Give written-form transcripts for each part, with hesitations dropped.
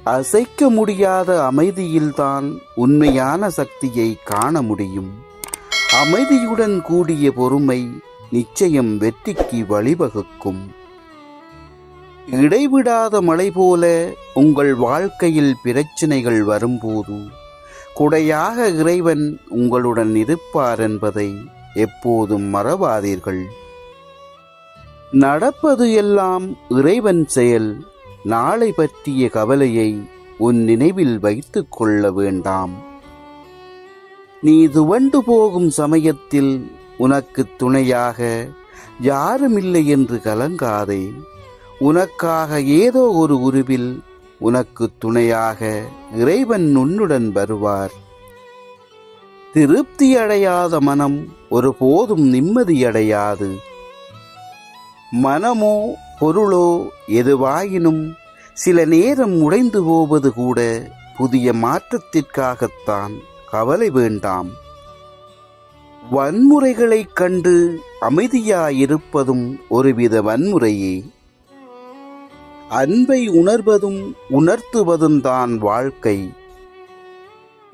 அசைக்க முடியாத அமைதியில்தான் உண்மையான சக்தியை காண முடியும். அமைதியுடன் கூடிய பொறுமை நிச்சயம் வெற்றிக்கு வழிவகுக்கும். இடைவிடாத மழை போல உங்கள் வாழ்க்கையில் பிரச்சனைகள் வரும்போது குடையாக இறைவன் உங்களுடன் இருப்பார் என்பதை எப்போதும் மறவாதீர்கள். நடப்பது எல்லாம் இறைவன் செயல். நாளை பற்றிய கவலையை உன் நினைவில் வைத்துக் கொள்ள வேண்டாம். நீ துவண்டு போகும் சமயத்தில் உனக்கு துணையாக யாருமில்லை என்று கலங்காதே. உனக்காக ஏதோ ஒரு உருவில் உனக்கு துணையாக இறைவன் உன்னுடன் வருவார். திருப்தி அடையாத மனம் ஒருபோதும் நிம்மதியடையாது. மனமோ பொருளோ எதுவாயினும் சில நேரம் உடைந்து போவது கூட புதிய மாற்றத்திற்காகத்தான். கவலை வேண்டாம். வன்முறைகளைக் கண்டு அமைதியாயிருப்பதும் ஒருவித வன்முறையே. அன்பை உணர்வதும் உணர்த்துவதும் தான் வாழ்க்கை.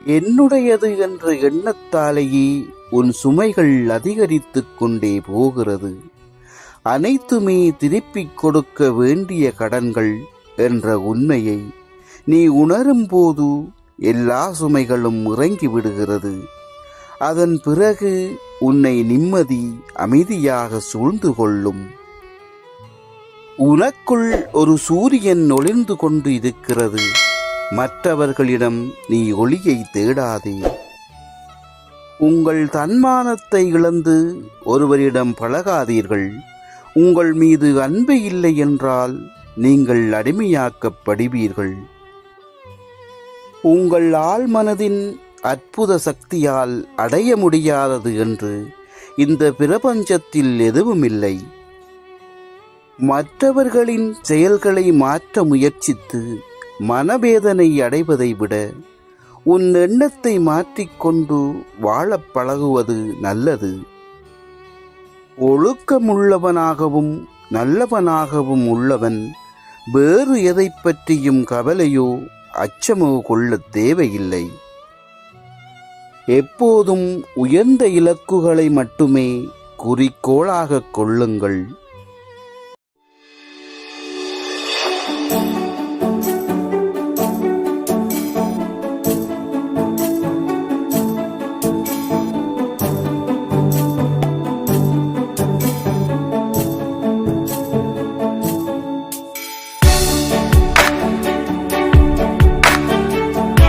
என்னுடையது என்ற எண்ணத்தாலேயே உன் சுமைகள் அதிகரித்துக் கொண்டே போகிறது. அனைத்துமே திருப்பிக் கொடுக்க வேண்டிய கடன்கள் என்ற உண்மையை நீ உணரும் போது எல்லா சுமைகளும் இறங்கி விடுகிறது. அதன் பிறகு உன்னை நிம்மதி அமைதியாக சூழ்ந்து கொள்ளும். உனக்குள் ஒரு சூரியன் ஒளிர்ந்து கொண்டு இருக்கிறது. மற்றவர்களிடம் நீ ஒளியை தேடாதே. உங்கள் தன்மானத்தை இழந்து ஒருவரிடம் பழகாதீர்கள். உங்கள் மீது அன்பு இல்லை என்றால் நீங்கள் அடிமையாக்கப்படுவீர்கள். உங்கள் ஆழ்மனதின் அற்புத சக்தியால் அடைய முடியாதது என்று இந்த பிரபஞ்சத்தில் எதுவுமில்லை. மற்றவர்களின் செயல்களை மாற்ற முயற்சித்து மனவேதனை அடைவதை விட உன் எண்ணத்தை மாற்றிக்கொண்டு வாழப் பழகுவது நல்லது. ஒழுக்கமுள்ளவனாகவும் நல்லவனாகவும் உள்ளவன் வேறு எதை பற்றியும் கவலையோ அச்சமோ கொள்ள தேவையில்லை. எப்போதும் உயர்ந்த இலக்குகளை மட்டுமே குறிக்கோளாக கொள்ளுங்கள்.